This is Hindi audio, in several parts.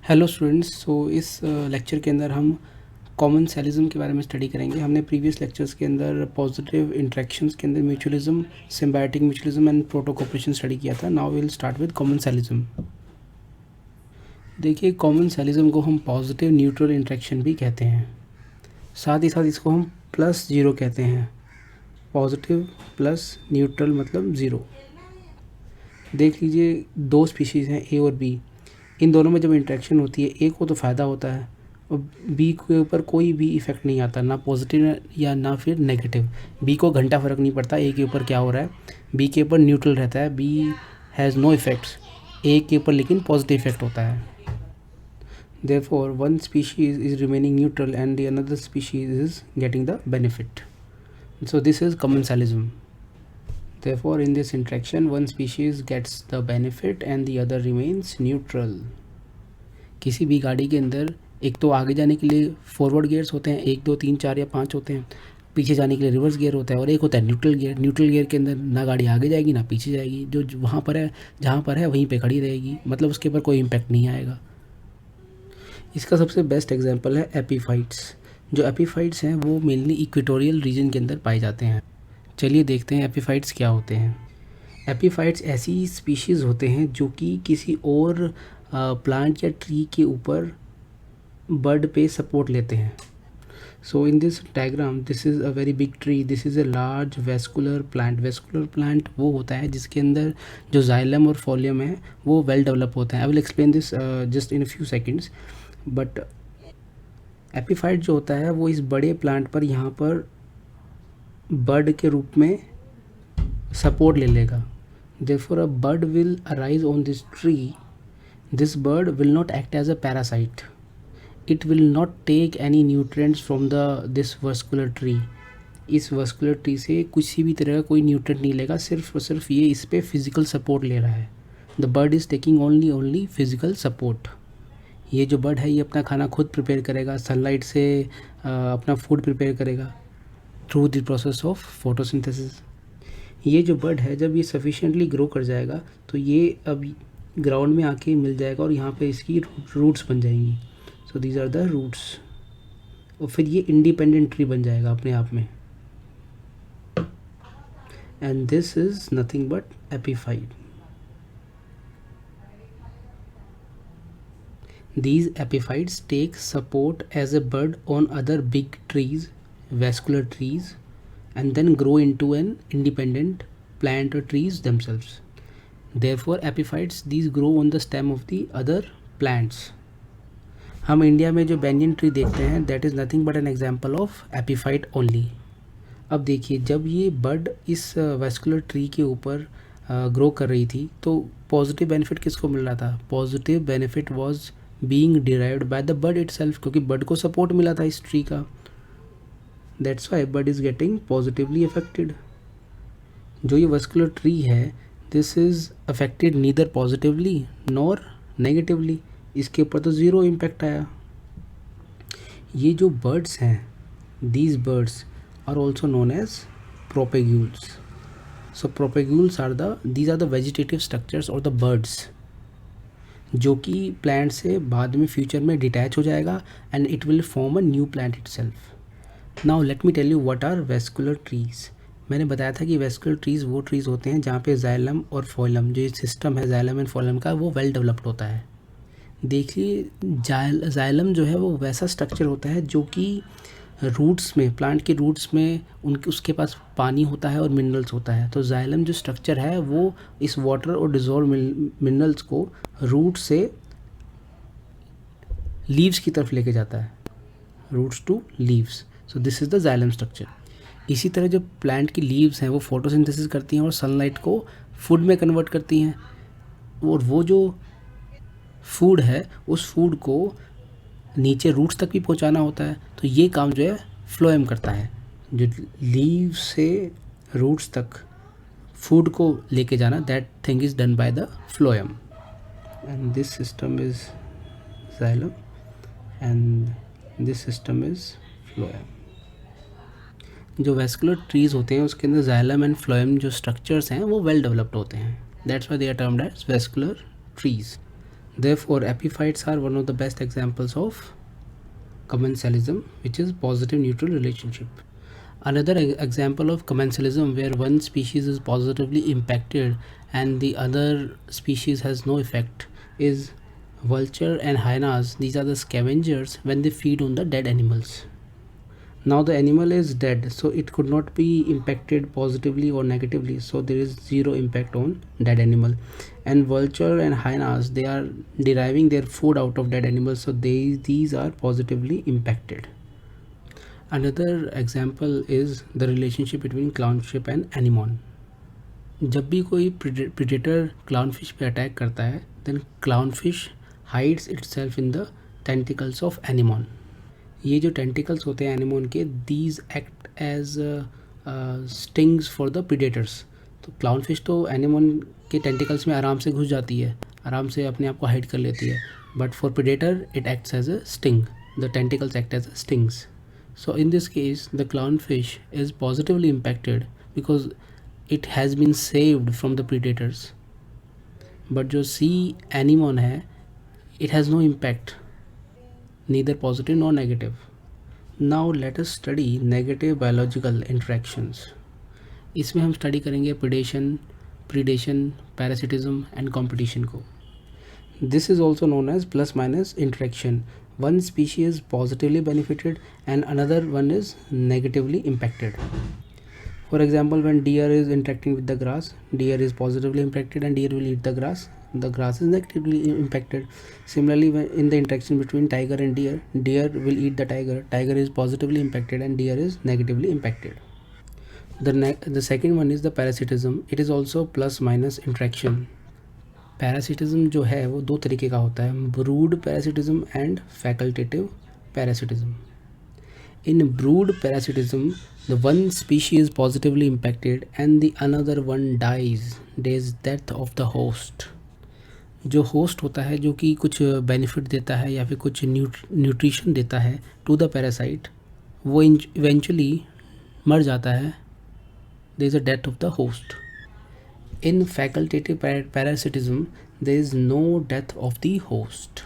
Hello students. इस लेक्चर के अंदर हम कॉमनसेलिज्म के बारे में स्टडी करेंगे। हमने प्रीवियस लेक्चर्स के अंदर पॉजिटिव इंटरेक्शंस के अंदर mutualism, symbiotic mutualism and protocooperation study किया था। Now will start with commensalism. देखिए, कॉमनसेलिज्म को हम पॉजिटिव न्यूट्रल इंटरेक्शन भी कहते हैं, साथ ही साथ इसको हम प्लस ज़ीरो कहते हैं। पॉजिटिव प्लस न्यूट्रल मतलब ज़ीरो। देख लीजिए, दो स्पीशीज़ हैं ए और बी। इन दोनों में जब इंटरेक्शन होती है, ए को तो फ़ायदा होता है और बी के ऊपर कोई भी इफ़ेक्ट नहीं आता, ना पॉजिटिव या ना फिर नेगेटिव। बी को घंटा फ़र्क नहीं पड़ता ए के ऊपर क्या हो रहा है, बी के ऊपर न्यूट्रल रहता है, B has no effects. A के ऊपर लेकिन पॉजिटिव इफ़ेक्ट होता है। Therefore one species is remaining neutral and the another species is getting the benefit. So this is commensalism. Therefore, in this interaction, one species gets the benefit and the other remains neutral. किसी भी गाड़ी के अंदर एक तो आगे जाने के लिए फॉरवर्ड गियर्स होते हैं, 1 2 3 4 या 5 होते हैं। पीछे जाने के लिए रिवर्स गियर होता है और एक होता है न्यूट्रल गियर। न्यूट्रल गियर के अंदर ना गाड़ी आगे जाएगी ना पीछे जाएगी, जो वहाँ पर है, जहाँ पर है वहीं पे खड़ी रहेगी, मतलब उसके ऊपर कोई इम्पैक्ट नहीं आएगा। इसका सबसे बेस्ट एग्जांपल है एपीफाइट्स। जो एपीफाइट्स हैं वो मेनली इक्वेटोरियल रीजन के अंदर पाए जाते हैं। चलिए देखते हैं एपीफाइट्स क्या होते हैं। एपीफाइट्स ऐसी स्पीशीज़ होते हैं जो कि किसी और प्लांट या ट्री के ऊपर बर्ड पे सपोर्ट लेते हैं। So in this diagram, this is a very big tree, this is a large vascular plant. Vascular plant वो होता है जिसके अंदर जो जाइलम और फोलियम है वो वेल डेवलप होता है। I will explain this just in a few seconds. But epiphyte जो होता है वो इस बड़े प्लांट पर यहाँ पर बर्ड के रूप में सपोर्ट ले लेगा। Therefore, a bird will arise on this tree. This bird will not act as a parasite. It will not take any nutrients from this vascular tree. इस vascular tree से किसी भी तरह का कोई न्यूट्रेंट नहीं लेगा, सिर्फ और सिर्फ ये इस पे फिजिकल सपोर्ट ले रहा है। The bird is taking only physical support. ये जो बर्ड है ये अपना खाना खुद प्रिपेयर करेगा, सनलाइट से अपना फूड प्रिपेयर करेगा through the process of photosynthesis. ये जो बर्ड है जब ये सफिशिएंटली ग्रो कर जाएगा तो ये अब ग्राउंड में आके मिल जाएगा और यहाँ पे इसकी रूट्स बन जाएंगी। So these are the roots. और फिर ये इंडिपेंडेंट ट्री बन जाएगा अपने आप में। And this is nothing but epiphyte. These epiphytes take support as a bud on other big trees, vascular trees, and then grow into an independent plant or trees themselves. Therefore, epiphytes these grow on the stem of the other plants. हम इंडिया में जो बैंयन ट्री देखते हैं that is nothing but an example of epiphyte only. अब देखिए, जब ये बड इस वेस्कुलर ट्री के ऊपर ग्रो कर रही थी तो पॉजिटिव बेनिफिट किसको मिल रहा था? Positive benefit was being derived by the bud itself, क्योंकि बड को सपोर्ट मिला था इस ट्री का। That's why bud is getting positively affected. जो ये वेस्कुलर ट्री है this is affected neither positively nor negatively. इसके ऊपर तो ज़ीरो इम्पैक्ट आया। ये जो बर्ड्स हैं, these birds are also known as propagules. So propagules are these are the vegetative structures और द बर्ड्स जो कि प्लांट से बाद में फ्यूचर में डिटैच हो जाएगा and it will form a new plant itself. Now let me tell you what are vascular trees. मैंने बताया था कि वेस्कुलर ट्रीज़ वो ट्रीज़ होते हैं जहाँ पे जाइलम और फोइलम, जो ये सिस्टम है जाइलम एंड फोइलम का, वो वेल डेवलप्ड होता है। देखिए, जाइलम जो है वो वैसा स्ट्रक्चर होता है जो कि रूट्स में, प्लांट के रूट्स में उसके पास पानी होता है और मिनरल्स होता है। तो जाइलम जो स्ट्रक्चर है वो इस वाटर और डिजॉल्व मिनरल्स को रूट से लीव्स की तरफ लेके जाता है, roots to leaves. So this is the xylem structure. इसी तरह जो प्लांट की लीव्स हैं वो फोटोसिंथेसिस करती हैं और सनलाइट को फूड में कन्वर्ट करती हैं, और वो जो फूड है उस फूड को नीचे रूट्स तक भी पहुंचाना होता है। तो ये काम जो है फ्लोएम करता है, जो लीव से रूट्स तक फूड को लेके जाना, that thing is done by the phloem. And this system is xylem and this system is phloem. जो वेस्कुलर ट्रीज़ होते हैं उसके अंदर जाइलम एंड फ्लोएम जो स्ट्रक्चर्स हैं वो वेल डेवलप्ड होते हैं। That's why they are termed as vascular trees. Therefore epiphytes are one of the best examples of commensalism, which is positive neutral relationship. Another example of commensalism where one species is positively impacted and the other species has no effect is vulture and hyenas. These are the scavengers when they feed on the dead animals. Now the animal is dead, so it could not be impacted positively or negatively, so there is zero impact on dead animal. And vulture and hyenas, they are deriving their food out of dead animals, so these are positively impacted. Another example is the relationship between clownfish and anemone. जब भी कोई predator clownfish पे अटैक करता है, then clownfish hides itself in the tentacles of anemone. ये जो टेंटिकल्स होते हैं एनिमोन के, these act as stings for the predators. तो क्लाउनफिश तो एनिमोन के टेंटिकल्स में आराम से घुस जाती है, आराम से अपने आप को हाइड कर लेती है, but for predator it acts as a sting. The tentacles act as stings. So in this case the clownfish is positively impacted because it has been saved from the predators. But जो sea anemone है, it has no impact, neither positive nor negative. Now let us study negative biological interactions. इसमें हम स्टडी करेंगे predation, parasitism and competition को. This is also known as plus minus interaction. One species is positively benefited and another one is negatively impacted. For example, when deer is interacting with the grass, deer is positively impacted and deer will eat the grass. The grass is negatively impacted. Similarly, when in the interaction between tiger and deer, deer will eat the tiger. Tiger is positively impacted and deer is negatively impacted. The second one is the parasitism. It is also plus minus interaction. Parasitism जो है वो दो तरीके का होता है, brood parasitism and facultative parasitism. In brood parasitism the one species is positively impacted and the another one dies death of the host. जो होस्ट होता है, जो कि कुछ बेनिफिट देता है या फिर कुछ न्यूट्रिशन देता है टू द पैरासाइट, वो इवेंचुअली मर जाता है. There is a death of the host. In facultative parasitism, there is no death of the host.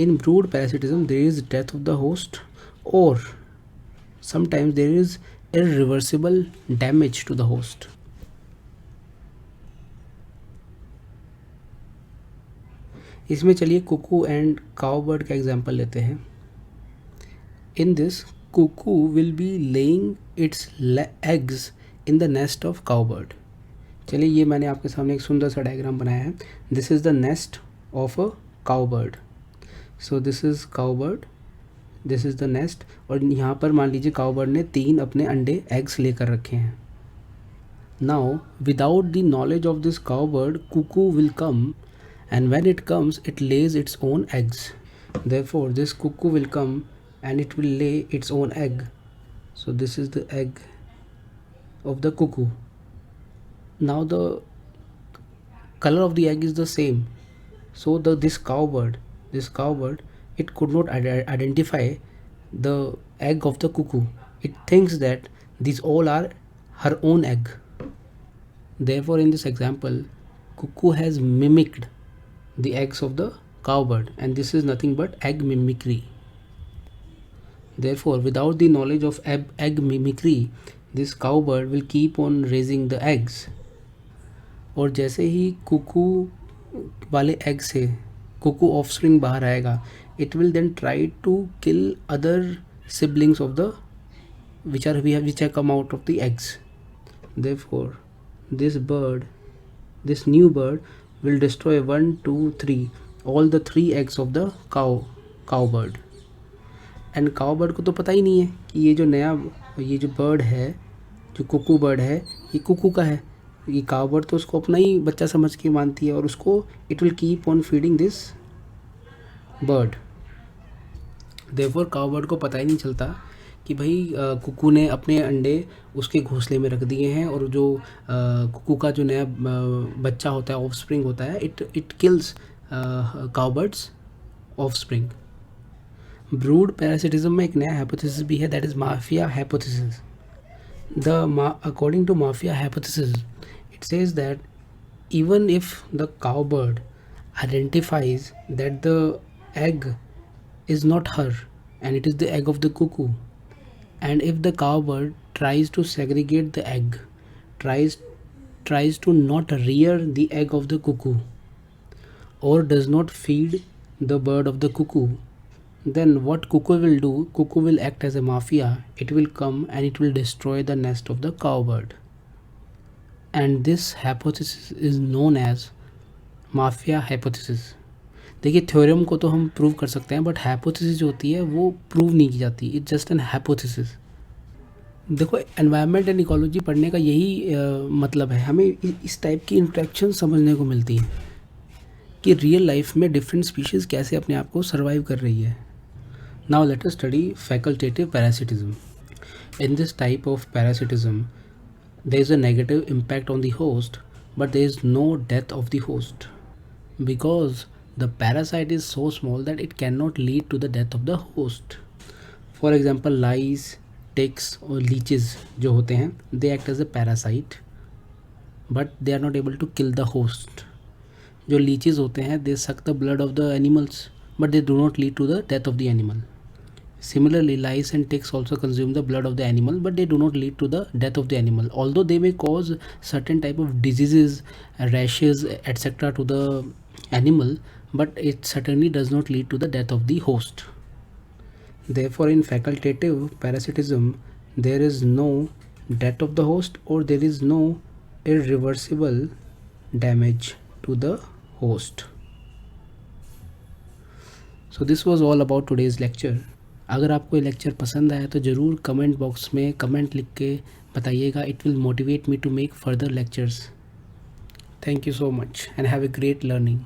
In brood parasitism, there is death of the host, or sometimes there is irreversible damage to the host. इसमें चलिए कुकू एंड काउबर्ड का एग्जाम्पल लेते हैं. In this, cuckoo will be laying its eggs in the nest of cowbird. चलिए ये मैंने आपके सामने एक सुंदर सा डायग्राम बनाया है. This is the nest of a cowbird. So this is cowbird, this is the nest. और यहाँ पर मान लीजिए काउबर्ड ने 3 अपने अंडे एग्स लेकर रखे हैं. Now without the knowledge of this cowbird, cuckoo will come and when it comes it lays its own eggs. Therefore this cuckoo will come and it will lay its own egg. So this is the egg of the cuckoo. Now the color of the egg is the same, so this cowbird, it could not identify the egg of the cuckoo. It thinks that these all are her own egg. Therefore in this example, cuckoo has mimicked the eggs of the cowbird, and this is nothing but egg mimicry. Therefore without the knowledge of egg mimicry, this cowbird will keep on raising the eggs. और जैसे ही कुकू वाले एग से कुकू ऑफस्प्रिंग बाहर आएगा, it will then try to kill other siblings of the which are come out of the eggs. Therefore this new bird will destroy 1, 2, 3 all the 3 eggs of the crow bird. And crow bird को तो पता ही नहीं है कि ये जो बर्ड है, जो कुकू बर्ड है, ये कुकू का है. ये काउबर्ड तो उसको अपना ही बच्चा समझ के मानती है और उसको it will keep on feeding this bird. Therefore cowbird को पता ही नहीं चलता कि भाई कुकू ने अपने अंडे उसके घोंसले में रख दिए हैं, और जो कुकू का जो नया बच्चा होता है, ऑफस्प्रिंग होता है, it kills cowbird's offspring. Brood parasitism में एक नया हाइपोथेसिस भी है, that is mafia hypothesis. According to Mafia hypothesis, it says that even if the cowbird identifies that the egg is not her and it is the egg of the cuckoo. And if the cowbird tries to segregate the egg, tries to not rear the egg of the cuckoo, or does not feed the bird of the cuckoo, then what cuckoo will do? Cuckoo will act as a mafia. It will come and it will destroy the nest of the cowbird. And this hypothesis is known as mafia hypothesis. देखिए थ्योरम को तो हम प्रूव कर सकते हैं, बट हाइपोथेसिस जो होती है वो प्रूव नहीं की जाती. It's just an hypothesis. देखो एनवायरनमेंट एंड इकोलॉजी पढ़ने का यही मतलब है, हमें इस टाइप की इंट्रैक्शन समझने को मिलती है कि रियल लाइफ में डिफरेंट स्पीशीज़ कैसे अपने आप को सर्वाइव कर रही है. Now let us study facultative parasitism. In this type of parasitism there is a negative impact on the host, but there is no death of the host because the parasite is so small that it cannot lead to the death of the host. For example, lice, ticks or leeches जो होते हैं, they act as a parasite but they are not able to kill the host. जो leeches होते हैं, they suck the blood of the animals but they do not lead to the death of the animal. Similarly, lice and ticks also consume the blood of the animal, but they do not lead to the death of the animal. Although they may cause certain type of diseases, rashes, etc. to the animal, but it certainly does not lead to the death of the host. Therefore, in facultative parasitism, there is no death of the host or there is no irreversible damage to the host. So this was all about today's lecture. अगर आपको ये लेक्चर पसंद आया तो ज़रूर कमेंट बॉक्स में कमेंट लिख के बताइएगा. It will motivate me to make further lectures. Thank you so much and have a great learning.